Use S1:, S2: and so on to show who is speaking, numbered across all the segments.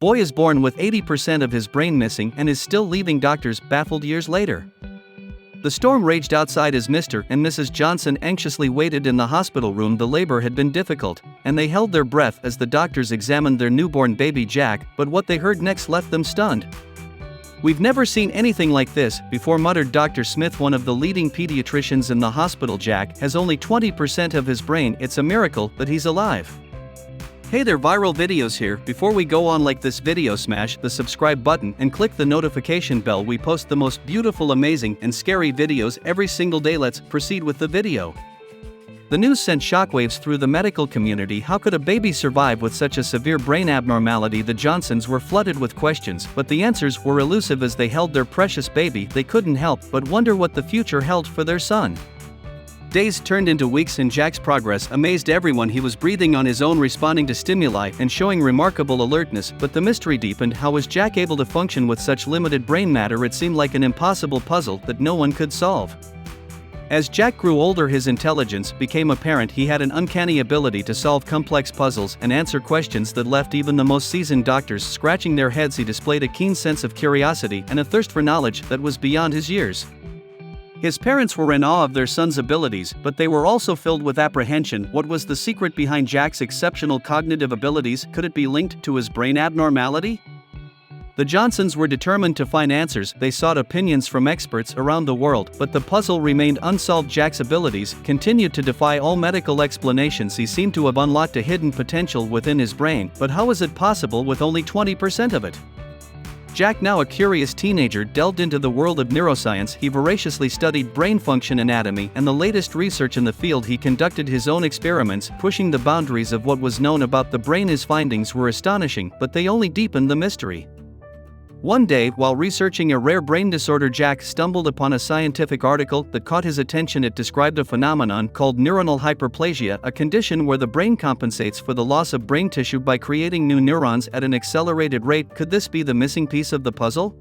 S1: Boy is born with 80% of his brain missing and is still leaving doctors baffled years later. The storm raged outside as Mr. and Mrs. Johnson anxiously waited in the hospital room. The labor had been difficult, and they held their breath as the doctors examined their newborn baby Jack, but what they heard next left them stunned. "We've never seen anything like this before," muttered Dr. Smith, one of the leading pediatricians in the hospital. "Jack has only 20% of his brain. It's a miracle that he's alive." Hey there, Viral Videos here. Before we go on, like this video, smash the subscribe button and click the notification bell. We post the most beautiful, amazing, and scary videos every single day. Let's proceed with the video. The news sent shockwaves through the medical community. How could a baby survive with such a severe brain abnormality? The Johnsons were flooded with questions, but the answers were elusive as they held their precious baby. They couldn't help but wonder what the future held for their son. Days turned into weeks and Jack's progress amazed everyone. He was breathing on his own, responding to stimuli, and showing remarkable alertness, but the mystery deepened. How was Jack able to function with such limited brain matter? It seemed like an impossible puzzle that no one could solve. As Jack grew older, his intelligence became apparent. He had an uncanny ability to solve complex puzzles and answer questions that left even the most seasoned doctors scratching their heads. He displayed a keen sense of curiosity and a thirst for knowledge that was beyond his years. His parents were in awe of their son's abilities, but they were also filled with apprehension. What was the secret behind Jack's exceptional cognitive abilities? Could it be linked to his brain abnormality? The Johnsons were determined to find answers. They sought opinions from experts around the world, but the puzzle remained unsolved. Jack's abilities continued to defy all medical explanations. He seemed to have unlocked a hidden potential within his brain, but how was it possible with only 20% of it? Jack, now a curious teenager, delved into the world of neuroscience. He voraciously studied brain function, anatomy, and the latest research in the field. He conducted his own experiments, pushing the boundaries of what was known about the brain. His findings were astonishing, but they only deepened the mystery. One day, while researching a rare brain disorder, Jack stumbled upon a scientific article that caught his attention. It described a phenomenon called neuronal hyperplasia, a condition where the brain compensates for the loss of brain tissue by creating new neurons at an accelerated rate. Could this be the missing piece of the puzzle?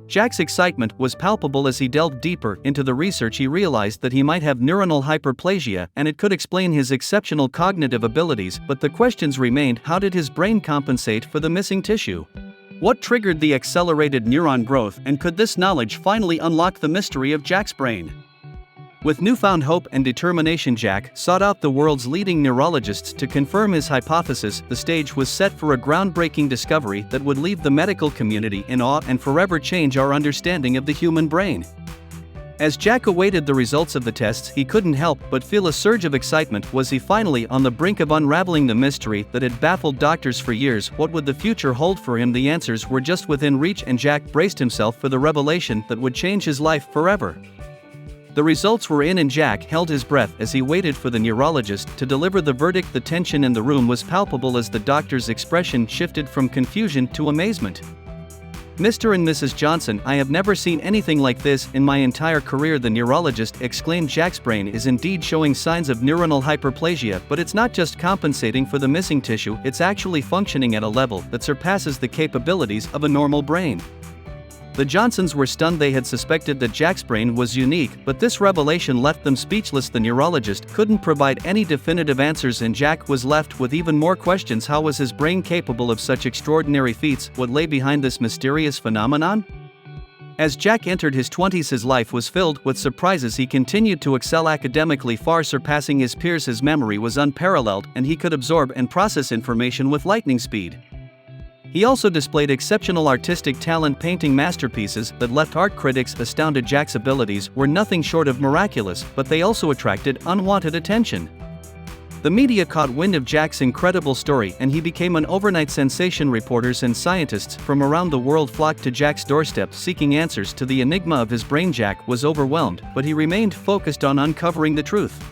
S1: Jack's excitement was palpable as he delved deeper into the research. He realized that he might have neuronal hyperplasia, and it could explain his exceptional cognitive abilities, but the questions remained. How did his brain compensate for the missing tissue? What triggered the accelerated neuron growth, and could this knowledge finally unlock the mystery of Jack's brain? With newfound hope and determination, Jack sought out the world's leading neurologists to confirm his hypothesis. The stage was set for a groundbreaking discovery that would leave the medical community in awe and forever change our understanding of the human brain. As Jack awaited the results of the tests, he couldn't help but feel a surge of excitement. Was he finally on the brink of unraveling the mystery that had baffled doctors for years? What would the future hold for him? The answers were just within reach, and Jack braced himself for the revelation that would change his life forever. The results were in, and Jack held his breath as he waited for the neurologist to deliver the verdict. The tension in the room was palpable as the doctor's expression shifted from confusion to amazement. "Mr. and Mrs. Johnson, I have never seen anything like this in my entire career," the neurologist exclaimed. "Jack's brain is indeed showing signs of neuronal hyperplasia, but it's not just compensating for the missing tissue, it's actually functioning at a level that surpasses the capabilities of a normal brain." The Johnsons were stunned. They had suspected that Jack's brain was unique, but this revelation left them speechless. The neurologist couldn't provide any definitive answers, and Jack was left with even more questions. How was his brain capable of such extraordinary feats? What lay behind this mysterious phenomenon? As Jack entered his 20s, his life was filled with surprises. He continued to excel academically, far surpassing his peers. His memory was unparalleled, and he could absorb and process information with lightning speed. He also displayed exceptional artistic talent, painting masterpieces that left art critics astounded. Jack's abilities were nothing short of miraculous, but they also attracted unwanted attention. The media caught wind of Jack's incredible story, and he became an overnight sensation. Reporters and scientists from around the world flocked to Jack's doorstep, seeking answers to the enigma of his brain. Jack was overwhelmed, but he remained focused on uncovering the truth.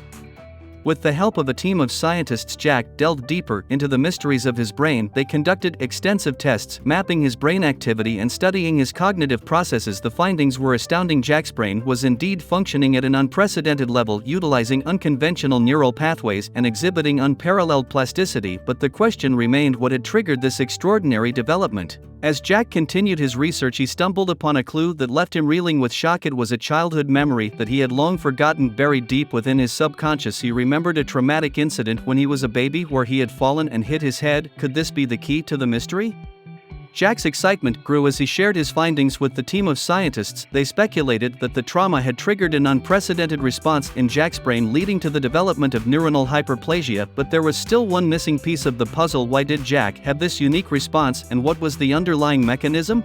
S1: With the help of a team of scientists, Jack delved deeper into the mysteries of his brain. They conducted extensive tests, mapping his brain activity and studying his cognitive processes. The findings were astounding. Jack's brain was indeed functioning at an unprecedented level, utilizing unconventional neural pathways and exhibiting unparalleled plasticity. But the question remained: what had triggered this extraordinary development? As Jack continued his research, he stumbled upon a clue that left him reeling with shock. It was a childhood memory that he had long forgotten. Buried deep within his subconscious, he remembered a traumatic incident when he was a baby where he had fallen and hit his head. Could this be the key to the mystery? Jack's excitement grew as he shared his findings with the team of scientists. They speculated that the trauma had triggered an unprecedented response in Jack's brain, leading to the development of neuronal hyperplasia, but there was still one missing piece of the puzzle. Why did Jack have this unique response, and what was the underlying mechanism?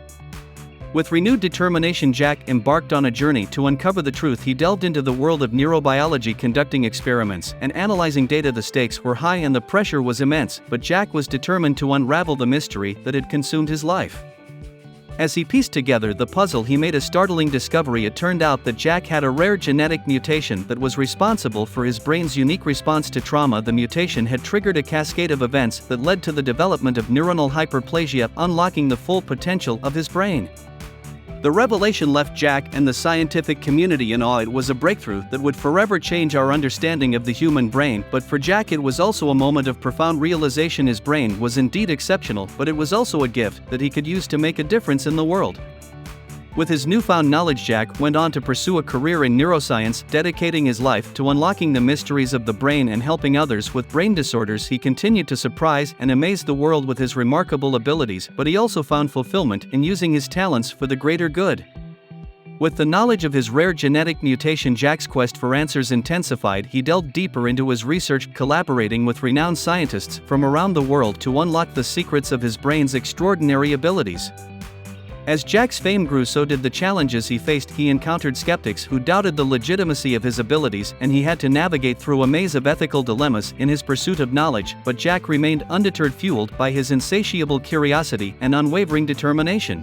S1: With renewed determination, Jack embarked on a journey to uncover the truth. He delved into the world of neurobiology, conducting experiments and analyzing data. The stakes were high and the pressure was immense, but Jack was determined to unravel the mystery that had consumed his life. As he pieced together the puzzle, he made a startling discovery. It turned out that Jack had a rare genetic mutation that was responsible for his brain's unique response to trauma. The mutation had triggered a cascade of events that led to the development of neuronal hyperplasia, unlocking the full potential of his brain. The revelation left Jack and the scientific community in awe. It was a breakthrough that would forever change our understanding of the human brain, but for Jack it was also a moment of profound realization. His brain was indeed exceptional, but it was also a gift that he could use to make a difference in the world. With his newfound knowledge, Jack went on to pursue a career in neuroscience, dedicating his life to unlocking the mysteries of the brain and helping others with brain disorders. He continued to surprise and amaze the world with his remarkable abilities, but he also found fulfillment in using his talents for the greater good. With the knowledge of his rare genetic mutation, Jack's quest for answers intensified. He delved deeper into his research, collaborating with renowned scientists from around the world to unlock the secrets of his brain's extraordinary abilities. As Jack's fame grew, so did the challenges he faced. He encountered skeptics who doubted the legitimacy of his abilities, and he had to navigate through a maze of ethical dilemmas in his pursuit of knowledge, but Jack remained undeterred, fueled by his insatiable curiosity and unwavering determination.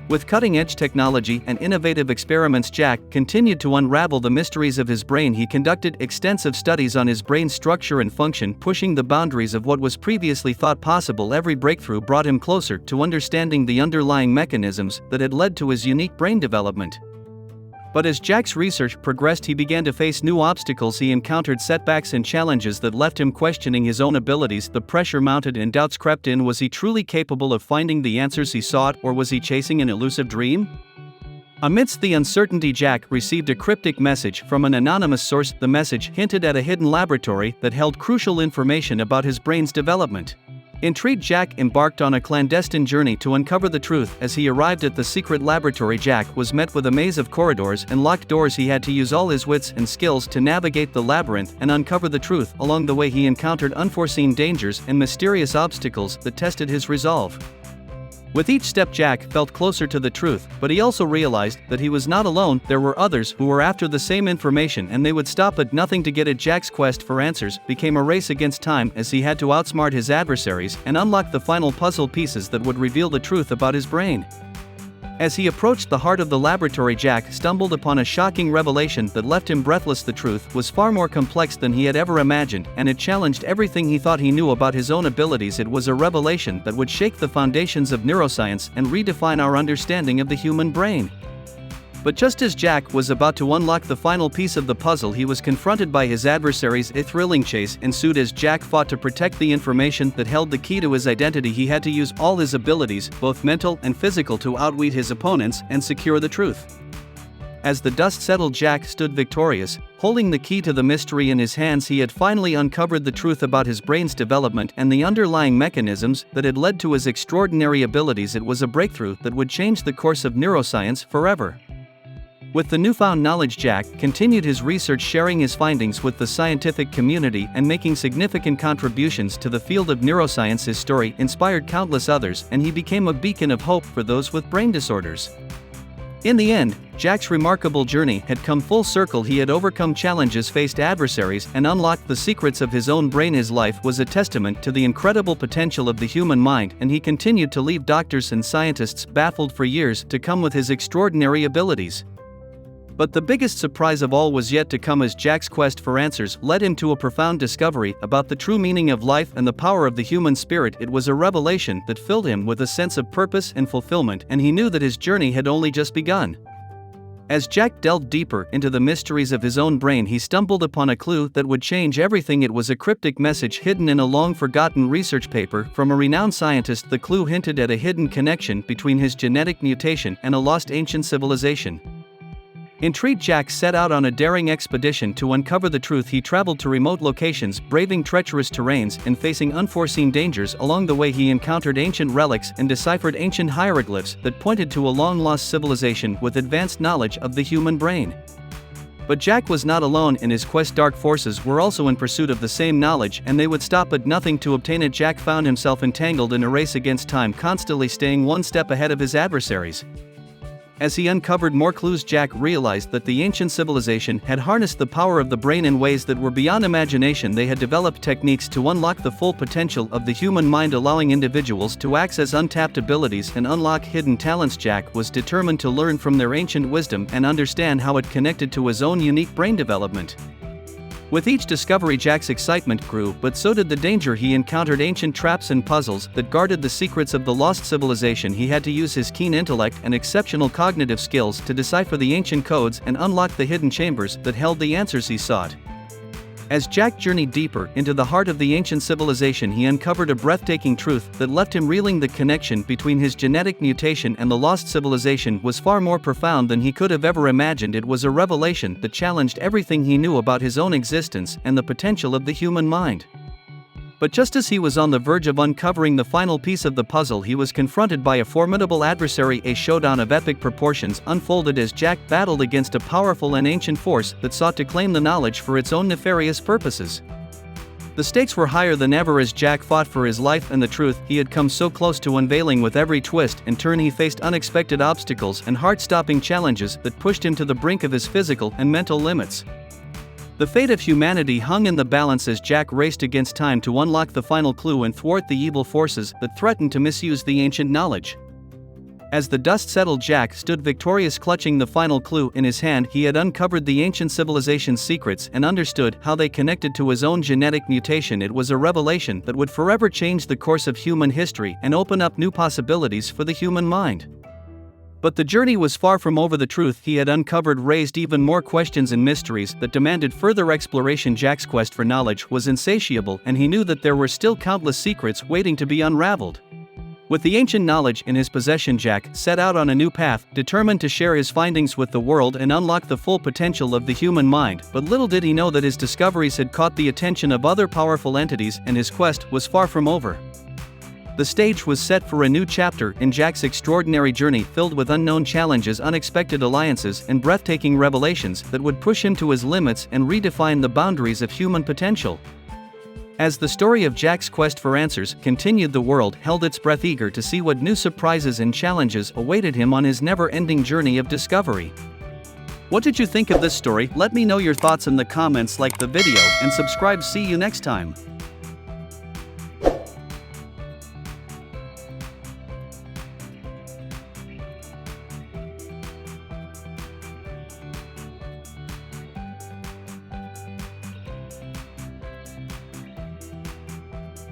S1: With cutting-edge technology and innovative experiments, Jack continued to unravel the mysteries of his brain. He conducted extensive studies on his brain's structure and function, pushing the boundaries of what was previously thought possible. Every breakthrough brought him closer to understanding the underlying mechanisms that had led to his unique brain development. But as Jack's research progressed, he began to face new obstacles. He encountered setbacks and challenges that left him questioning his own abilities. The pressure mounted and doubts crept in. Was he truly capable of finding the answers he sought, or was he chasing an elusive dream? Amidst the uncertainty, Jack received a cryptic message from an anonymous source. The message hinted at a hidden laboratory that held crucial information about his brain's development. Intrigued, Jack embarked on a clandestine journey to uncover the truth. As he arrived at the secret laboratory, Jack was met with a maze of corridors and locked doors. He had to use all his wits and skills to navigate the labyrinth and uncover the truth. Along the way, he encountered unforeseen dangers and mysterious obstacles that tested his resolve. With each step, Jack felt closer to the truth, but he also realized that he was not alone. There were others who were after the same information, and they would stop at nothing to get it. Jack's quest for answers became a race against time, as he had to outsmart his adversaries and unlock the final puzzle pieces that would reveal the truth about his brain. As he approached the heart of the laboratory, Jack stumbled upon a shocking revelation that left him breathless. The truth was far more complex than he had ever imagined, and it challenged everything he thought he knew about his own abilities. It was a revelation that would shake the foundations of neuroscience and redefine our understanding of the human brain. But just as Jack was about to unlock the final piece of the puzzle, he was confronted by his adversaries. A thrilling chase ensued as Jack fought to protect the information that held the key to his identity. He had to use all his abilities, both mental and physical, to outwit his opponents and secure the truth. As the dust settled, Jack stood victorious, holding the key to the mystery in his hands. He had finally uncovered the truth about his brain's development and the underlying mechanisms that had led to his extraordinary abilities. It was a breakthrough that would change the course of neuroscience forever. With the newfound knowledge, Jack continued his research, sharing his findings with the scientific community and making significant contributions to the field of neuroscience. His story inspired countless others, and he became a beacon of hope for those with brain disorders. In the end, Jack's remarkable journey had come full circle. He had overcome challenges, faced adversaries, and unlocked the secrets of his own brain. His life was a testament to the incredible potential of the human mind, and he continued to leave doctors and scientists baffled for years to come with his extraordinary abilities. But the biggest surprise of all was yet to come, as Jack's quest for answers led him to a profound discovery about the true meaning of life and the power of the human spirit. It was a revelation that filled him with a sense of purpose and fulfillment, and he knew that his journey had only just begun. As Jack delved deeper into the mysteries of his own brain, he stumbled upon a clue that would change everything. It was a cryptic message hidden in a long-forgotten research paper from a renowned scientist. The clue hinted at a hidden connection between his genetic mutation and a lost ancient civilization. Intrigued, Jack set out on a daring expedition to uncover the truth. He traveled to remote locations, braving treacherous terrains and facing unforeseen dangers. Along the way, he encountered ancient relics and deciphered ancient hieroglyphs that pointed to a long-lost civilization with advanced knowledge of the human brain. But Jack was not alone in his quest. Dark forces were also in pursuit of the same knowledge, and they would stop at nothing to obtain it. Jack found himself entangled in a race against time, constantly staying one step ahead of his adversaries. As he uncovered more clues, Jack realized that the ancient civilization had harnessed the power of the brain in ways that were beyond imagination. They had developed techniques to unlock the full potential of the human mind, allowing individuals to access untapped abilities and unlock hidden talents. Jack was determined to learn from their ancient wisdom and understand how it connected to his own unique brain development. With each discovery, Jack's excitement grew, but so did the danger. He encountered ancient traps and puzzles that guarded the secrets of the lost civilization. He had to use his keen intellect and exceptional cognitive skills to decipher the ancient codes and unlock the hidden chambers that held the answers he sought. As Jack journeyed deeper into the heart of the ancient civilization, he uncovered a breathtaking truth that left him reeling. The connection between his genetic mutation and the lost civilization was far more profound than he could have ever imagined. It was a revelation that challenged everything he knew about his own existence and the potential of the human mind. But just as he was on the verge of uncovering the final piece of the puzzle, he was confronted by a formidable adversary. A showdown of epic proportions unfolded as Jack battled against a powerful and ancient force that sought to claim the knowledge for its own nefarious purposes. The stakes were higher than ever as Jack fought for his life and the truth he had come so close to unveiling. With every twist and turn, he faced unexpected obstacles and heart-stopping challenges that pushed him to the brink of his physical and mental limits. The fate of humanity hung in the balance as Jack raced against time to unlock the final clue and thwart the evil forces that threatened to misuse the ancient knowledge. As the dust settled, Jack stood victorious, clutching the final clue in his hand. He had uncovered the ancient civilization's secrets and understood how they connected to his own genetic mutation. It was a revelation that would forever change the course of human history and open up new possibilities for the human mind. But the journey was far from over. The truth he had uncovered raised even more questions and mysteries that demanded further exploration. Jack's quest for knowledge was insatiable, and he knew that there were still countless secrets waiting to be unraveled. With the ancient knowledge in his possession, Jack set out on a new path, determined to share his findings with the world and unlock the full potential of the human mind. But little did he know that his discoveries had caught the attention of other powerful entities, and his quest was far from over. The stage was set for a new chapter in Jack's extraordinary journey, filled with unknown challenges, unexpected alliances, and breathtaking revelations that would push him to his limits and redefine the boundaries of human potential. As the story of Jack's quest for answers continued, the world held its breath, eager to see what new surprises and challenges awaited him on his never-ending journey of discovery. What did you think of this story? Let me know your thoughts in the comments, like the video, and subscribe. See you next time.